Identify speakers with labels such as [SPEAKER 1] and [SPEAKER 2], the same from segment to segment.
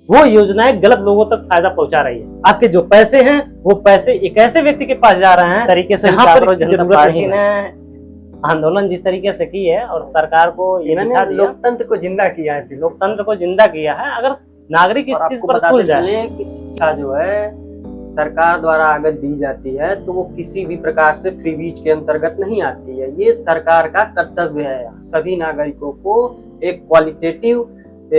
[SPEAKER 1] वो योजनाएं गलत लोगों तक फायदा पहुंचा रही है। आपके जो पैसे हैं वो पैसे एक ऐसे व्यक्ति के पास जा रहे हैं तरीके से जहां पर इसकी जरूरत नहीं है। आंदोलन जिस तरीके से की है और सरकार को ये दिखा दिया,
[SPEAKER 2] लोकतंत्र को जिंदा किया है,
[SPEAKER 1] लोकतंत्र को जिंदा किया है। अगर नागरिक इस चीज पर खुल जाए
[SPEAKER 2] कि शिक्षा जो है सरकार द्वारा अगर दी जाती है तो वो किसी भी प्रकार से फ्री बीज के अंतर्गत नहीं आती है। ये सरकार का कर्तव्य है, सभी नागरिकों को एक क्वालिटेटिव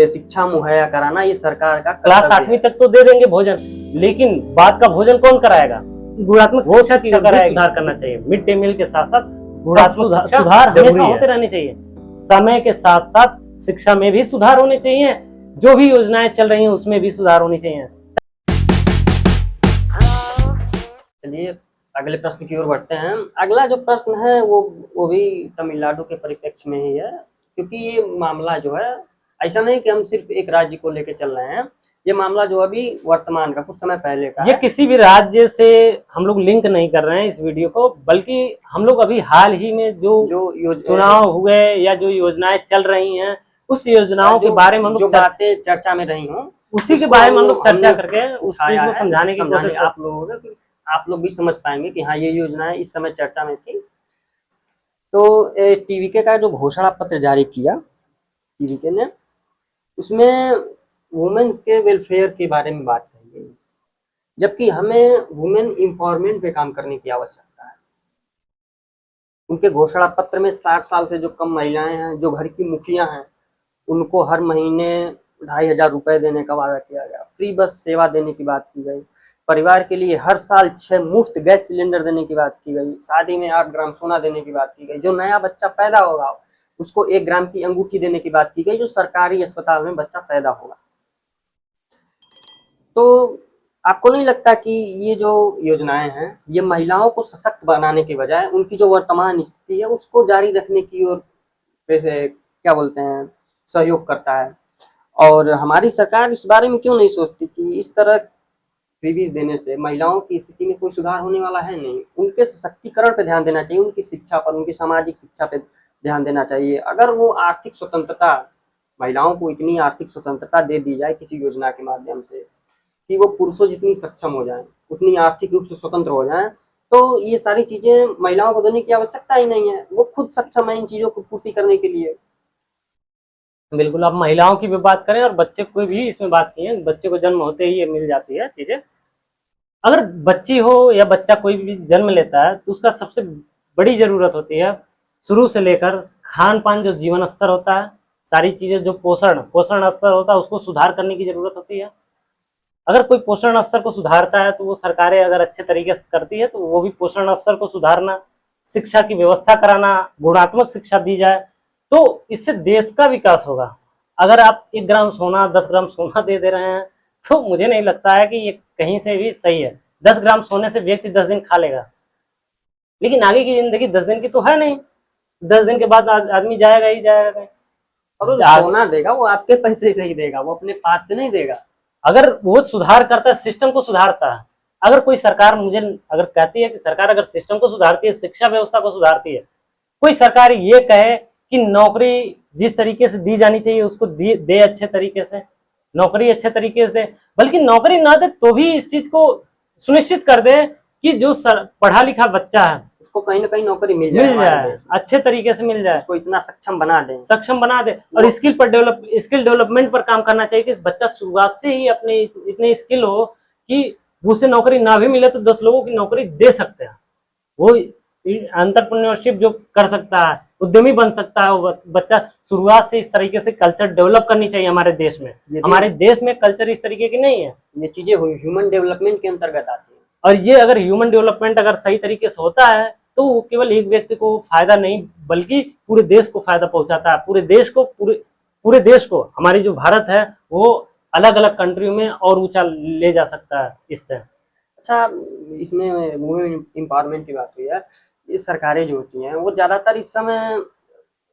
[SPEAKER 2] शिक्षा मुहैया कराना ये सरकार का
[SPEAKER 1] क्लास 8वीं तक तो दे देंगे भोजन, लेकिन बाद का भोजन कौन कराएगा? गुणात्मक शिक्षा की सुधार करना चाहिए। मिड डे मील के साथ साथ गुणात्मक सुधार हमेशा होते रहने चाहिए। समय के साथ साथ शिक्षा में भी सुधार होने चाहिए, जो भी योजनाएं चल रही हैं उसमें भी सुधार होनी चाहिए।
[SPEAKER 2] चलिए अगले प्रश्न की ओर बढ़ते हैं। अगला जो प्रश्न है वो भी तमिलनाडु के परिप्रेक्ष्य में ही है, क्योंकि ये मामला जो है ऐसा नहीं कि हम सिर्फ एक राज्य को लेकर चल रहे हैं। ये मामला जो अभी वर्तमान का कुछ समय पहले का
[SPEAKER 1] ये किसी भी राज्य से हम लोग लिंक नहीं कर रहे हैं इस वीडियो को, बल्कि हम लोग अभी हाल ही में जो चुनाव हुए या जो योजनाएं चल रही हैं उस योजनाओं के बारे में हम लोग
[SPEAKER 2] बातें चर्चा में रही हूँ
[SPEAKER 1] उसी के बारे में हम लोग चर्चा करके उस चीज को समझाने की कोशिश
[SPEAKER 2] आप लोगों ने, आप लोग भी समझ पाएंगे कि हाँ ये योजनाएं इस समय चर्चा में थी। तो टीवीके का जो घोषणा पत्र जारी किया टीवीके ने, उसमें वुमेन्स के वेलफेयर के बारे में बात कही गई, जबकि हमें वुमेन एम्पावरमेंट पे काम करने की आवश्यकता है। उनके घोषणा पत्र में 60 साल से जो कम महिलाएं हैं, जो घर की मुखिया हैं, उनको हर महीने 2500 रुपए देने का वादा किया गया। फ्री बस सेवा देने की बात की गई। परिवार के लिए हर साल 6 मुफ्त गैस सिलेंडर देने की बात की गई। शादी में 8 ग्राम सोना देने की बात की गई। जो नया बच्चा पैदा होगा उसको 1 ग्राम की अंगूठी देने की बात की गई, जो सरकारी अस्पताल में बच्चा पैदा होगा। तो आपको नहीं लगता कि ये जो योजनाएं हैं ये महिलाओं को सशक्त बनाने के बजाय उनकी जो वर्तमान स्थिति है उसको जारी रखने की ओर क्या बोलते हैं सहयोग करता है? और हमारी सरकार इस बारे में क्यों नहीं सोचती कि इस तरह फ्रीबीज देने से महिलाओं की स्थिति में कोई सुधार होने वाला है नहीं। उनके सशक्तिकरण पे ध्यान देना चाहिए, उनकी शिक्षा पर, उनकी सामाजिक शिक्षा पे ध्यान देना चाहिए। अगर वो आर्थिक स्वतंत्रता, महिलाओं को इतनी आर्थिक स्वतंत्रता दे दी जाए किसी योजना के माध्यम से कि वो पुरुषों जितनी सक्षम हो जाए, उतनी आर्थिक रूप से स्वतंत्र हो जाए, तो ये सारी चीजें महिलाओं को देने की आवश्यकता ही नहीं है। वो खुद सक्षम है इन चीजों को पूर्ति करने के लिए।
[SPEAKER 1] बिल्कुल, अब महिलाओं की भी बात करें और बच्चे को भी इसमें बात की है। बच्चे को जन्म होते ही ये मिल जाती है चीजें। अगर बच्ची हो या बच्चा कोई भी जन्म लेता है तो उसका सबसे बड़ी जरूरत होती है शुरू से लेकर खान पान, जो जीवन स्तर होता है, सारी चीजें, जो पोषण स्तर होता है उसको सुधार करने की जरूरत होती है। अगर कोई पोषण स्तर को सुधारता है तो वो सरकारें अगर अच्छे तरीके से करती है तो वो भी पोषण स्तर को सुधारना, शिक्षा की व्यवस्था कराना, गुणात्मक शिक्षा दी जाए तो इससे देश का विकास होगा। अगर आप 1 ग्राम सोना, 10 ग्राम सोना दे रहे हैं तो मुझे नहीं लगता है कि ये कहीं से भी सही है। 10 ग्राम सोने से व्यक्ति 10 दिन खा लेगा, लेकिन आगे की जिंदगी 10 दिन की तो है नहीं। 10 दिन के बाद आदमी जाएगा ही जाएगा कहीं।
[SPEAKER 2] और वो सोना देगा वो आपके पैसे से ही देगा, वो अपने पास से नहीं देगा।
[SPEAKER 1] अगर वो सुधार करता है, सिस्टम को सुधारता है, अगर कोई सरकार मुझे अगर कहती है कि सरकार अगर सिस्टम को सुधारती है, शिक्षा व्यवस्था को सुधारती है, कोई सरकार ये कहे कि नौकरी जिस तरीके से दी जानी चाहिए उसको दे अच्छे तरीके से, नौकरी अच्छे तरीके से, बल्कि नौकरी ना दे तो भी इस चीज को सुनिश्चित कर दे कि जो पढ़ा लिखा बच्चा है
[SPEAKER 2] उसको कहीं ना कहीं नौकरी मिल
[SPEAKER 1] जाए, अच्छे तरीके से मिल जाए,
[SPEAKER 2] उसको इतना सक्षम बना दे।
[SPEAKER 1] और स्किल डेवलपमेंट पर काम करना चाहिए कि बच्चा शुरुआत से ही अपने इतने स्किल हो कि उसे नौकरी ना भी मिले तो 10 लोगों की नौकरी दे सकते हैं। वो एंटरप्रेन्योरशिप जो कर सकता है, उद्यमी बन सकता है वो बच्चा। शुरुआत से इस तरीके से कल्चर डेवलप करनी चाहिए हमारे देश में। हमारे देश में कल्चर इस तरीके की नहीं है।
[SPEAKER 2] ये चीजें ह्यूमन डेवलपमेंट के अंतर्गत आती है।
[SPEAKER 1] और ये अगर ह्यूमन डेवलपमेंट अगर सही तरीके से होता है तो वो केवल एक व्यक्ति को फायदा नहीं बल्कि पूरे देश को फायदा पहुंचाता है। पूरे देश को हमारी जो भारत है वो अलग अलग कंट्री में और ऊंचा ले जा सकता है इससे।
[SPEAKER 2] अच्छा, इसमें वुमेन एम्पावरमेंट की बात हुई है। ये सरकारें जो होती हैं वो ज्यादातर इस समय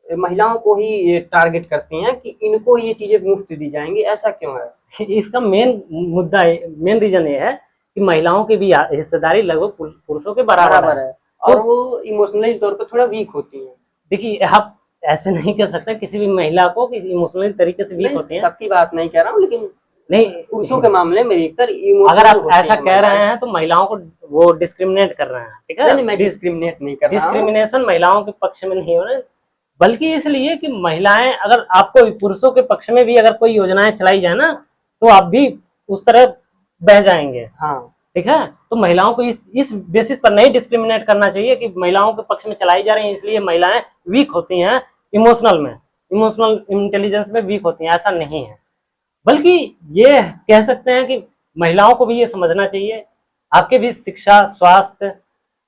[SPEAKER 2] महिलाओं को ही ये टारगेट करती हैं कि इनको ये चीजें मुफ्त दी जाएंगी। ऐसा क्यों है?
[SPEAKER 1] इसका मेन रीजन ये है कि महिलाओं की भी हिस्सेदारी लगभग पुरुषों के बराबर है
[SPEAKER 2] और वो इमोशनली तौर पर थोड़ा वीक होती है।
[SPEAKER 1] देखिए, आप ऐसे नहीं कह सकते किसी भी महिला को किसी इमोशनली तरीके से वीक होती है।
[SPEAKER 2] सबकी बात नहीं कह रहा हूँ, लेकिन
[SPEAKER 1] नहीं,
[SPEAKER 2] पुरुषों के मामले में अधिकतर
[SPEAKER 1] अगर
[SPEAKER 2] इमोशनल
[SPEAKER 1] आप
[SPEAKER 2] होती
[SPEAKER 1] ऐसा
[SPEAKER 2] हैं
[SPEAKER 1] कह रहे
[SPEAKER 2] महिलाएं।
[SPEAKER 1] हैं तो महिलाओं को वो डिस्क्रिमिनेट कर रहे हैं, ठीक है।
[SPEAKER 2] नहीं, मैं डिस्क्रिमिनेट नहीं कर रहा हूँ।
[SPEAKER 1] डिस्क्रिमिनेशन महिलाओं के पक्ष में नहीं हो रहा है, बल्कि इसलिए कि महिलाएं, अगर आपको पुरुषों के पक्ष में भी अगर कोई योजनाएं चलाई जाए ना, तो आप भी उस तरह बह जाएंगे,
[SPEAKER 2] हाँ,
[SPEAKER 1] ठीक है। तो महिलाओं को इस बेसिस पर नहीं डिस्क्रिमिनेट करना चाहिए कि महिलाओं के पक्ष में चलाई जा रही है इसलिए महिलाएं वीक होती हैं इमोशनल में, इमोशनल इंटेलिजेंस में वीक होती हैं, ऐसा नहीं है। बल्कि ये कह सकते हैं कि महिलाओं को भी ये समझना चाहिए, आपके भी शिक्षा, स्वास्थ्य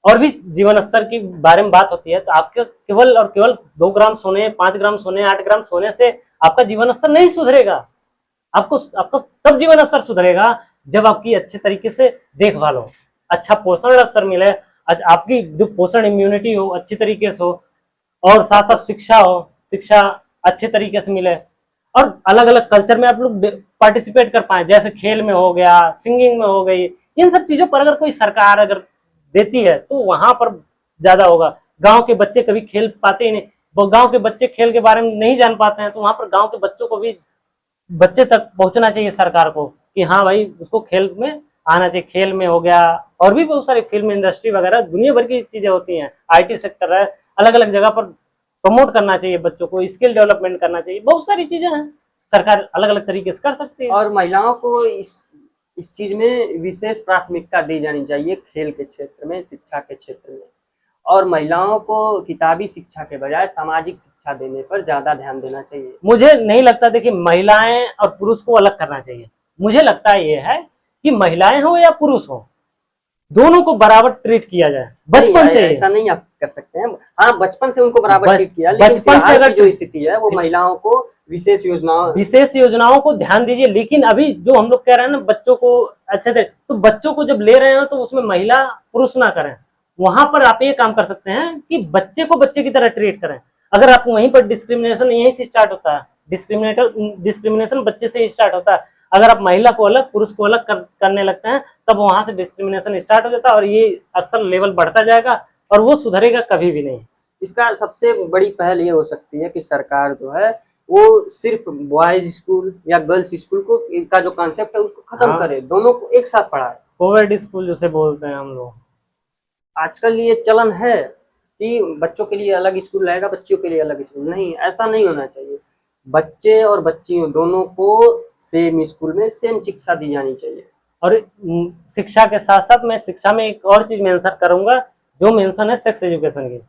[SPEAKER 1] और भी जीवन स्तर के बारे में बात होती है, तो आपके केवल और केवल 2 ग्राम सोने, 5 ग्राम सोने, 8 ग्राम सोने से आपका जीवन स्तर नहीं सुधरेगा। आपको आपका तब जीवन स्तर सुधरेगा जब आपकी अच्छे तरीके से देखभाल हो, अच्छा पोषण स्तर मिले, आपकी जो पोषण इम्यूनिटी हो अच्छी तरीके से हो, और साथ साथ शिक्षा हो, शिक्षा अच्छे तरीके से मिले, और अलग अलग कल्चर में आप लोग पार्टिसिपेट कर पाए, जैसे खेल में हो गया, सिंगिंग में हो गई, इन सब चीजों पर अगर कोई सरकार अगर देती है तो वहां पर ज्यादा होगा। गांव के बच्चे कभी खेल पाते ही नहीं, वो गांव के बच्चे खेल के बारे में नहीं जान पाते हैं, तो वहां पर गांव के बच्चों को भी, बच्चे तक पहुंचना चाहिए सरकार को कि हाँ भाई उसको खेल में आना चाहिए। खेल में हो गया, और भी बहुत सारी फिल्म इंडस्ट्री वगैरह दुनिया भर की चीजें होती हैं, आईटी सेक्टर है, अलग अलग जगह पर प्रमोट करना चाहिए बच्चों को, स्किल डेवलपमेंट करना चाहिए, बहुत सारी चीजें हैं, सरकार अलग अलग तरीके से कर सकती है।
[SPEAKER 2] और महिलाओं को इस चीज में विशेष प्राथमिकता दी जानी चाहिए, खेल के क्षेत्र में, शिक्षा के क्षेत्र में। और महिलाओं को किताबी शिक्षा के बजाय सामाजिक शिक्षा देने पर ज्यादा ध्यान देना चाहिए।
[SPEAKER 1] मुझे नहीं लगता, देखिए महिलाएं और पुरुष को अलग करना चाहिए। मुझे लगता है ये है कि महिलाएं हो या पुरुष हो, दोनों को बराबर ट्रीट किया जाए बचपन से।
[SPEAKER 2] ऐसा नहीं आप कर सकते हैं। हाँ, बचपन से उनको बराबर ट्रीट किया, लेकिन
[SPEAKER 1] बचपन से
[SPEAKER 2] फिलहाल
[SPEAKER 1] अगर
[SPEAKER 2] की जो स्थिति है वो महिलाओं को विशेष
[SPEAKER 1] योजनाओं को ध्यान दीजिए। लेकिन अभी जो हम लोग कह रहे हैं ना, बच्चों को अच्छे से, तो बच्चों को जब ले रहे हो तो उसमें महिला पुरुष ना करें, वहां पर आप ये काम कर सकते हैं कि बच्चे को बच्चे की तरह ट्रीट करें। अगर आप वहीं पर डिस्क्रिमिनेशन यहीं से स्टार्ट होता है, डिस्क्रिमिनेशन बच्चे से स्टार्ट होता है। अगर आप महिला को अलग पुरुष को अलग करने लगते हैं, तब वहां से डिस्क्रिमिनेशन स्टार्ट हो जाता है, और ये स्तर लेवल बढ़ता जाएगा और वो सुधरेगा कभी भी नहीं।
[SPEAKER 2] इसका सबसे बड़ी पहल ये हो सकती है कि सरकार जो है वो सिर्फ बॉयज स्कूल या गर्ल्स स्कूल को का जो कॉन्सेप्ट है उसको खत्म करे, दोनों को एक साथ पढ़ाए।
[SPEAKER 1] कोविड स्कूल जिसे बोलते हैं हम लोग,
[SPEAKER 2] आजकल ये चलन है कि बच्चों के लिए अलग स्कूल रहेगा, बच्चियों के लिए अलग स्कूल। नहीं, ऐसा नहीं होना चाहिए। बच्चे और बच्चियों दोनों को सेम स्कूल में सेम शिक्षा दी जानी चाहिए।
[SPEAKER 1] और शिक्षा के साथ साथ मैं शिक्षा में एक और चीज मेंशन करूंगा, जो मेंशन है सेक्स एजुकेशन की।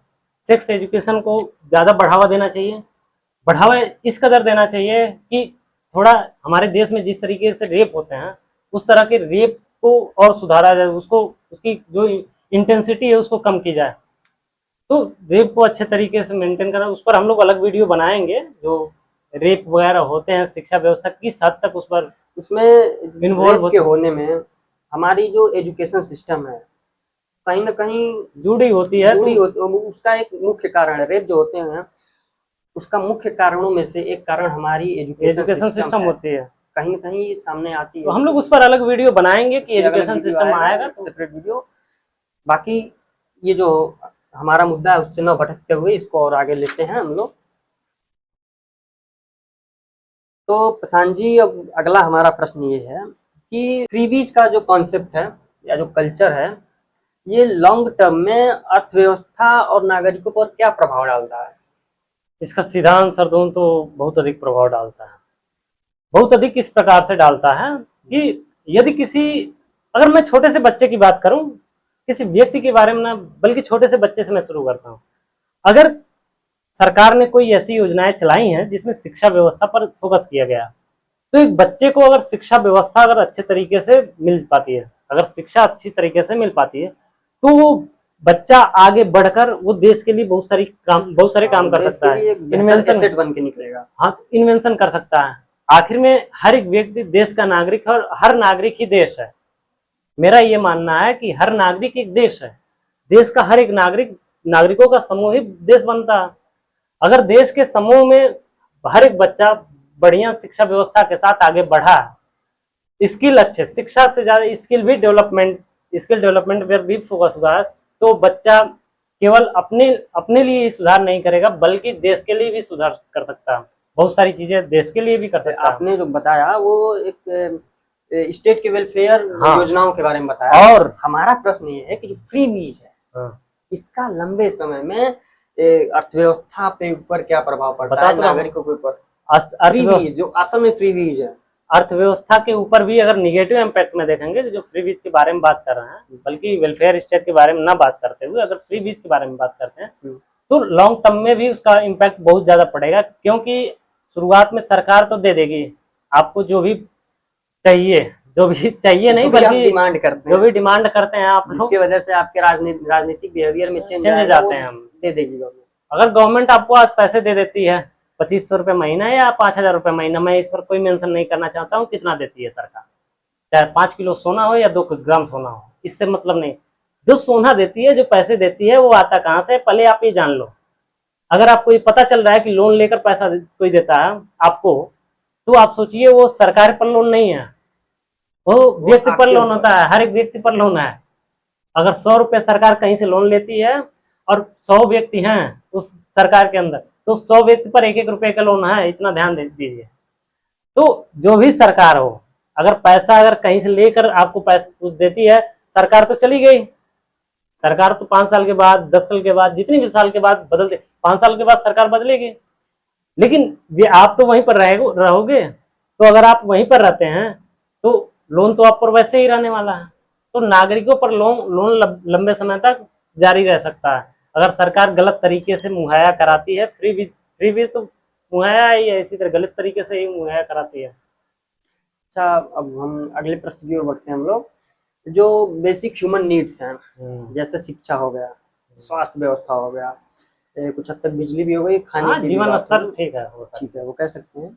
[SPEAKER 1] सेक्स एजुकेशन को ज्यादा बढ़ावा देना चाहिए, बढ़ावा इस कदर देना चाहिए कि थोड़ा हमारे देश में जिस तरीके से रेप होते हैं, उस तरह के रेप को और सुधारा जाए, उसको उसकी जो इंटेंसिटी है उसको कम की जाए। तो रेप को अच्छे तरीके से मेंटेन करना, उस पर हम लोग अलग वीडियो बनाएंगे। जो रेप वगैरह होते हैं, शिक्षा व्यवस्था किस हद तक उस पर
[SPEAKER 2] उसमें
[SPEAKER 1] इन्वॉल्व
[SPEAKER 2] रेप के होने में हमारी जो एजुकेशन सिस्टम है कहीं ना कहीं
[SPEAKER 1] जुड़ी होती है,
[SPEAKER 2] उसका एक मुख्य कारण है। रेप जो होते हैं उसका मुख्य कारणों में से एक कारण हमारी
[SPEAKER 1] एजुकेशन सिस्टम होती है,
[SPEAKER 2] कहीं ना कहीं सामने आती है।
[SPEAKER 1] तो हम लोग उस पर अलग वीडियो बनाएंगे कि एजुकेशन सिस्टम आएगा,
[SPEAKER 2] सेपरेट वीडियो। बाकी ये जो हमारा मुद्दा है उससे न भटकते हुए इसको और आगे लेते हैं हम लोग। तो प्रशांत जी, अब अगला हमारा प्रश्न ये है कि फ्रीबीज का जो कॉन्सेप्ट है या जो कल्चर है, ये लॉन्ग टर्म में अर्थव्यवस्था और नागरिकों पर क्या प्रभाव डालता है?
[SPEAKER 1] इसका सीधा आंसर दूं तो बहुत अधिक प्रभाव डालता है। बहुत अधिक इस प्रकार से डालता है कि यदि अगर मैं छोटे से बच्चे की बात करूं, किसी व्यक्ति के बारे में ना, बल्कि छोटे से बच्चे से मैं शुरू करता हूं। अगर सरकार ने कोई ऐसी योजनाएं चलाई हैं जिसमें शिक्षा व्यवस्था पर फोकस किया गया, तो एक बच्चे को अगर शिक्षा व्यवस्था अगर अच्छे तरीके से मिल पाती है, अगर शिक्षा अच्छी तरीके से मिल पाती है, तो वो बच्चा आगे बढ़कर वो देश के लिए बहुत सारे काम कर सकता है,
[SPEAKER 2] इन्वेंशन बन के निकलेगा।
[SPEAKER 1] हाँ, तो इन्वेंशन कर सकता है। आखिर में हर एक व्यक्ति देश का नागरिक है, और हर नागरिक ही देश है। मेरा ये मानना है कि हर नागरिक एक देश है, देश का हर एक नागरिकों का समूह ही देश बनता है। अगर देश के समूह में हर एक बच्चा बढ़िया शिक्षा व्यवस्था के साथ आगे बढ़ा, स्किल अच्छे, शिक्षा से ज्यादा स्किल डेवलपमेंट पर भी फोकस हुआ है, तो बच्चा केवल अपने लिए ही सुधार नहीं करेगा, बल्कि देश के लिए भी सुधार कर सकता है। बहुत सारी चीजें देश के लिए भी कर सकता है।
[SPEAKER 2] आपने जो बताया वो एक स्टेट के वेलफेयर
[SPEAKER 1] हाँ।
[SPEAKER 2] योजनाओं के बारे में बताया।
[SPEAKER 1] और
[SPEAKER 2] हमारा प्रश्न ये है कि जो फ्री बीज है
[SPEAKER 1] हाँ,
[SPEAKER 2] इसका लंबे समय में अर्थव्यवस्था पे ऊपर क्या प्रभाव पड़ता
[SPEAKER 1] बता
[SPEAKER 2] है,
[SPEAKER 1] तो रहा हूँ।
[SPEAKER 2] नागरिकों के ऊपर? फ्री
[SPEAKER 1] अर्थव्यवस्था
[SPEAKER 2] बीज जो असल में फ्री बीज है,
[SPEAKER 1] अर्थव्यवस्था के ऊपर भी अगर निगेटिव इम्पैक्ट में देखेंगे, जो फ्री बीज के बारे में बात कर रहे हैं, बल्कि वेलफेयर स्टेट के बारे में ना बात करते हुए अगर फ्री बीज के बारे में बात करते हैं तो लॉन्ग टर्म में भी उसका इम्पैक्ट बहुत ज्यादा पड़ेगा। क्योंकि शुरुआत में सरकार तो दे देगी आपको जो भी चाहिए, नहीं, बल्कि
[SPEAKER 2] डिमांड करते
[SPEAKER 1] जो
[SPEAKER 2] हैं,
[SPEAKER 1] भी डिमांड करते हैं आप लोग,
[SPEAKER 2] जिसकी वजह से आपके राजनीतिक बिहेवियर में चेंज
[SPEAKER 1] चेंज जाते हैं हम।
[SPEAKER 2] दे देगी गवर्नमेंट।
[SPEAKER 1] अगर गवर्नमेंट आपको आज पैसे दे देती है 2500 रुपये महीना या 5000 रुपये महीना, मैं इस पर कोई मेंशन नहीं करना चाहता हूँ कितना देती है सरकार, चाहे 5 किलो सोना हो या 2 ग्राम सोना हो, इससे मतलब नहीं। जो सोना देती है, जो पैसे देती है, वो आता कहाँ से, पहले आप ये जान लो। अगर आपको ये पता चल रहा है कि लोन लेकर पैसा कोई देता है आपको, तो आप सोचिए वो सरकार पर लोन नहीं है, वो व्यक्ति पर लोन होता है, हर एक व्यक्ति पर लोन है। अगर 100 रुपये सरकार कहीं से लोन लेती है और 100 व्यक्ति हैं उस सरकार के अंदर, तो 100 व्यक्ति पर 1-1 रुपए का लोन है, इतना ध्यान दीजिए। तो जो भी सरकार हो, अगर पैसा अगर कहीं से लेकर आपको पैसा कुछ देती है, सरकार तो चली गई, सरकार तो 5 साल के बाद, 10 साल के बाद, जितनी भी साल के बाद बदलते, 5 साल के बाद सरकार बदलेगी, लेकिन आप तो वहीं पर रहोगे। तो अगर आप वहीं पर रहते हैं तो लोन तो आप पर वैसे ही रहने वाला है। तो नागरिकों पर लोन लंबे समय तक जारी रह सकता है अगर सरकार गलत तरीके से मुहैया कराती है। फ्री बीज तो मुहैया ही है, इसी तरह गलत तरीके से ही मुहैया कराती है।
[SPEAKER 2] अच्छा, अब हम अगले प्रश्न की ओर बढ़ते हैं हम लोग। जो बेसिक ह्यूमन नीड्स हैं, जैसे शिक्षा हो गया, स्वास्थ्य व्यवस्था हो गया, कुछ हद तक बिजली भी हो गई, खाने की
[SPEAKER 1] जीवन स्तर ठीक है,
[SPEAKER 2] वो कह सकते हैं।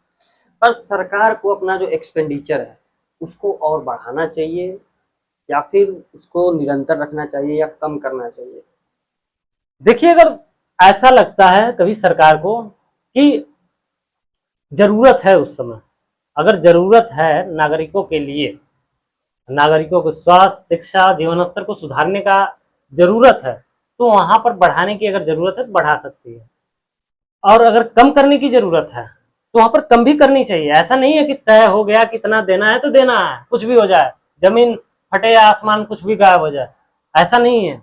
[SPEAKER 2] पर सरकार को अपना जो एक्सपेंडिचर है उसको और बढ़ाना चाहिए या फिर उसको निरंतर रखना चाहिए या कम करना चाहिए?
[SPEAKER 1] देखिए, अगर ऐसा लगता है कभी सरकार को कि जरूरत है, उस समय अगर जरूरत है नागरिकों के लिए, नागरिकों को स्वास्थ्य, शिक्षा, जीवन स्तर को सुधारने का जरूरत है, तो वहां पर बढ़ाने की अगर जरूरत है तो बढ़ा सकती है। और अगर कम करने की जरूरत है तो वहां पर कम भी करनी चाहिए। ऐसा नहीं है कि तय हो गया कितना देना है तो देना है, कुछ भी हो जाए, जमीन फटे या आसमान कुछ भी गायब हो जाए, ऐसा नहीं है।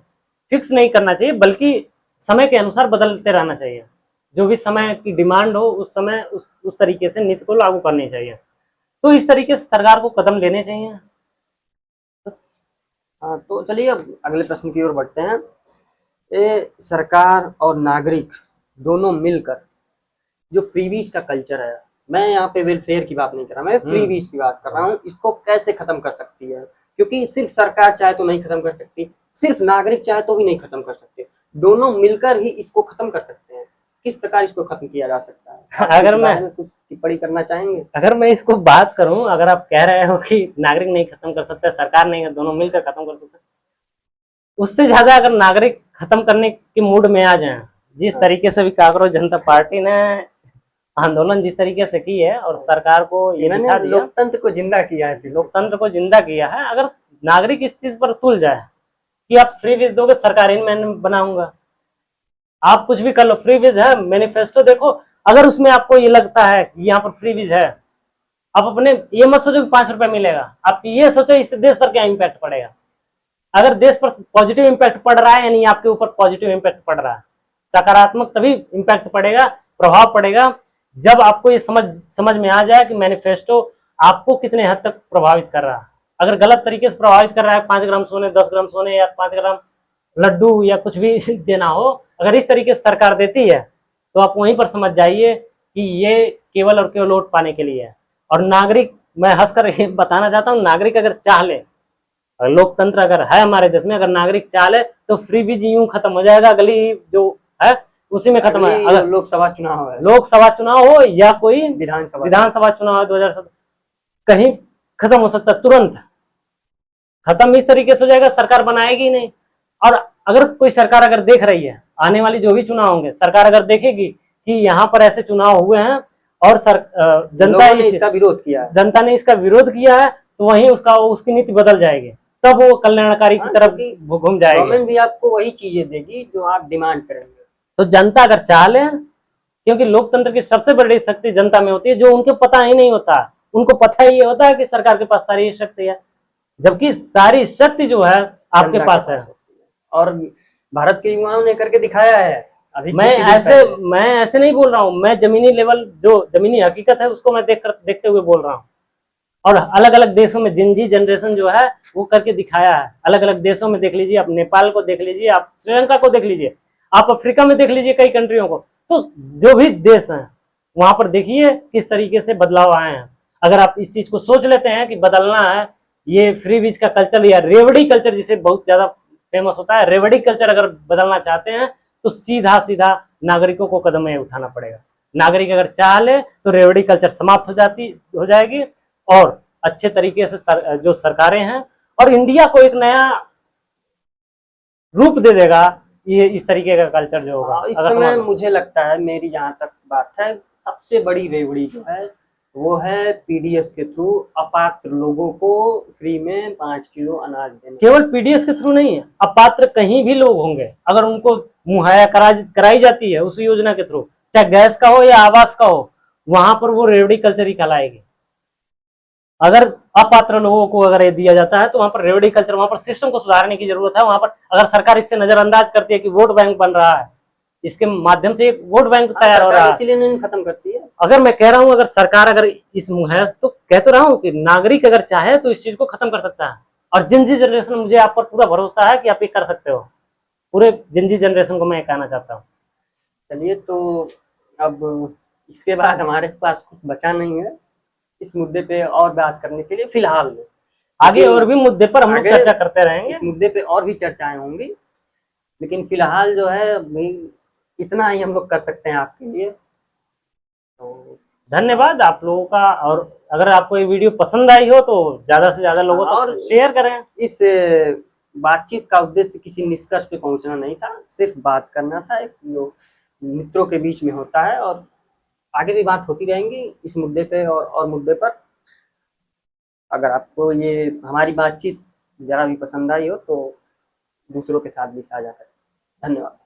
[SPEAKER 1] फिक्स नहीं करना चाहिए, बल्कि समय के अनुसार बदलते रहना चाहिए। जो भी समय की डिमांड हो उस समय उस तरीके से नीति को लागू करनी चाहिए। तो इस तरीके से सरकार को कदम लेने चाहिए।
[SPEAKER 2] हाँ, तो चलिए अब अगले प्रश्न की ओर बढ़ते हैं। सरकार और नागरिक दोनों मिलकर जो फ्रीबीज का कल्चर है, मैं यहाँ पे वेलफेयर की बात नहीं कर रहा, मैं फ्रीबीज की बात कर रहा हूँ, इसको कैसे खत्म कर सकती है? क्योंकि सिर्फ सरकार चाहे तो नहीं खत्म कर सकती, सिर्फ नागरिक चाहे तो भी नहीं खत्म कर सकते, दोनों मिलकर ही इसको खत्म कर सकते हैं। किस प्रकार इसको खत्म किया जा सकता है?
[SPEAKER 1] अगर मैं
[SPEAKER 2] कुछ टिप्पणी करना चाहेंगे?
[SPEAKER 1] अगर मैं इसको बात करूं, अगर आप कह रहे हो कि नागरिक नहीं खत्म कर सकते, सरकार नहीं, दोनों मिलकर खत्म कर सकते, उससे ज्यादा अगर नागरिक खत्म करने के मूड में आ जाए, जिस तरीके से भी कांग्रेस जनता पार्टी ने आंदोलन जिस तरीके से की है और सरकार को ये दिखा दिया,
[SPEAKER 2] लोकतंत्र को जिंदा किया है,
[SPEAKER 1] लोकतंत्र को जिंदा किया है। अगर नागरिक इस चीज पर तुल जाए कि आप फ्री बीज दोगे, सरकार ही मैं बनाऊंगा, आप कुछ भी कर लो, फ्री बीज है, मैनिफेस्टो देखो, अगर उसमें आपको ये लगता है कि यहाँ पर फ्री बीज है, आप अपने ये मत सोचो कि 5 रुपया मिलेगा, आप ये सोचो इससे देश पर क्या इम्पैक्ट पड़ेगा। अगर देश पर पॉजिटिव इम्पैक्ट पड़ रहा है, यानी आपके ऊपर पॉजिटिव इम्पैक्ट पड़ रहा है, सकारात्मक तभी इम्पैक्ट पड़ेगा, प्रभाव पड़ेगा, जब आपको ये समझ में आ जाए कि मैनिफेस्टो आपको कितने हद तक प्रभावित कर रहा है। अगर गलत तरीके से प्रभावित कर रहा है, 5 ग्राम सोने, 10 ग्राम सोने या 5 ग्राम लड्डू या कुछ भी देना हो, अगर इस तरीके से सरकार देती है तो आप वहीं पर समझ जाइए कि ये केवल और केवल वोट पाने के लिए है। और नागरिक, मैं हंसकर ये बताना चाहता हूँ, नागरिक अगर चाह ले, लोकतंत्र अगर है हमारे देश में, अगर नागरिक चाह ले तो फ्री बीज यूं खत्म हो जाएगा, गली जो है उसी में खत्म है। अगर
[SPEAKER 2] लोकसभा चुनाव है,
[SPEAKER 1] लोकसभा चुनाव हो या कोई
[SPEAKER 2] विधानसभा
[SPEAKER 1] चुनाव 2007 कहीं खत्म हो सकता है, तुरंत खत्म इस तरीके से हो जाएगा, सरकार बनाएगी नहीं। और अगर कोई सरकार अगर देख रही है, आने वाली जो भी चुनाव होंगे, सरकार अगर देखेगी कि यहाँ पर ऐसे चुनाव हुए हैं और जनता ने इसका विरोध किया है, तो वहीं उसकी नीति बदल जाएगी, तब वो कल्याणकारी की तरफ घूम जाएगी।
[SPEAKER 2] गवर्नमेंट भी आपको वही चीजें देगी जो आप डिमांड करेंगे।
[SPEAKER 1] तो जनता अगर चाह ले क्योंकि लोकतंत्र की सबसे बड़ी शक्ति जनता में होती है, जो उनको पता ही नहीं होता। उनको पता ही ये होता है कि सरकार के पास सारी शक्ति है, जबकि सारी शक्ति जो है आपके
[SPEAKER 2] जनता के
[SPEAKER 1] पास है।
[SPEAKER 2] होती है। और भारत के युवाओं ने करके दिखाया है अभी
[SPEAKER 1] मैं
[SPEAKER 2] कुछ ही दिन
[SPEAKER 1] ऐसे
[SPEAKER 2] पहले।
[SPEAKER 1] मैं ऐसे नहीं बोल रहा हूँ, मैं जमीनी लेवल जो जमीनी हकीकत है उसको मैं देखते हुए बोल रहा हूँ। और अलग अलग देशों में जिंजी जनरेशन जो है वो करके दिखाया है। अलग अलग देशों में देख लीजिए, आप नेपाल को देख लीजिए, आप श्रीलंका को देख लीजिए, आप अफ्रीका में देख लीजिए कई कंट्रियों को। तो जो भी देश हैं वहां पर देखिए किस तरीके से बदलाव आए हैं। अगर आप इस चीज को सोच लेते हैं कि बदलना है, ये फ्री बीज का कल्चर या रेवड़ी कल्चर जिसे बहुत ज्यादा फेमस होता है, रेवड़ी कल्चर अगर बदलना चाहते हैं तो सीधा सीधा नागरिकों को कदम उठाना पड़ेगा। नागरिक अगर चाह ले तो रेवड़ी कल्चर समाप्त हो जाएगी और अच्छे तरीके से जो सरकारें हैं और इंडिया को एक नया रूप दे देगा। ये इस तरीके का कल्चर जो होगा
[SPEAKER 2] इस
[SPEAKER 1] अगर
[SPEAKER 2] समय
[SPEAKER 1] समाज
[SPEAKER 2] मुझे लगता है, मेरी जहां तक बात है, सबसे बड़ी रेवड़ी जो है वो है पीडीएस के थ्रू अपात्र लोगों को फ्री में 5 किलो अनाज देने।
[SPEAKER 1] केवल पीडीएस के थ्रू नहीं है, अपात्र कहीं भी लोग होंगे अगर उनको मुहैया कराई जाती है उस योजना के थ्रू, चाहे गैस का हो या आवास का हो, वहां पर वो रेवड़ी कल्चर ही कहलाएगी। अगर अपात्र लोगों को अगर ये दिया जाता है तो वहां पर रेवड़ी कल्चर, वहां पर सिस्टम को सुधारने की जरूरत है। वहां पर अगर सरकार इससे नजरअंदाज करती है कि वोट बैंक बन रहा है, इसके माध्यम से एक वोट बैंक तैयार हो रहा है,
[SPEAKER 2] इसीलिए नहीं खत्म करती है।
[SPEAKER 1] अगर मैं कह रहा हूं अगर सरकार अगर इस मुहैया, तो कह तो रहा हूं कि नागरिक अगर चाहे तो इस चीज को खत्म कर सकता है। और जिंजी जनरेशन, मुझे आप पर पूरा भरोसा है कि आप ये कर सकते हो। पूरे जिंजी जनरेशन को मैं कहना चाहता हूँ।
[SPEAKER 2] चलिए, तो अब इसके बाद हमारे पास कुछ बचा नहीं है इस मुद्दे पे और बात करने के लिए फिलहाल में।
[SPEAKER 1] आगे और भी मुद्दे पर हम लोग
[SPEAKER 2] आगे
[SPEAKER 1] चर्चा करते रहेंगे।
[SPEAKER 2] इस मुद्दे पे और भी चर्चाएं होंगी, लेकिन फिलहाल जो है भाई इतना ही हम लोग कर सकते हैं आपके लिए। तो
[SPEAKER 1] धन्यवाद आप लोगों का। और अगर आपको ये वीडियो पसंद आई हो तो ज्यादा से ज्यादा लोगों तक शेयर करें।
[SPEAKER 2] इस बातचीत का उद्देश्य किसी निष्कर्ष पे पहुंचना नहीं था, सिर्फ बात करना था, एक जो मित्रों के बीच में होता है। और आगे भी बात होती रहेंगी इस मुद्दे पे और मुद्दे पर। अगर आपको ये हमारी बातचीत जरा भी पसंद आई हो तो दूसरों के साथ भी साझा करें। धन्यवाद।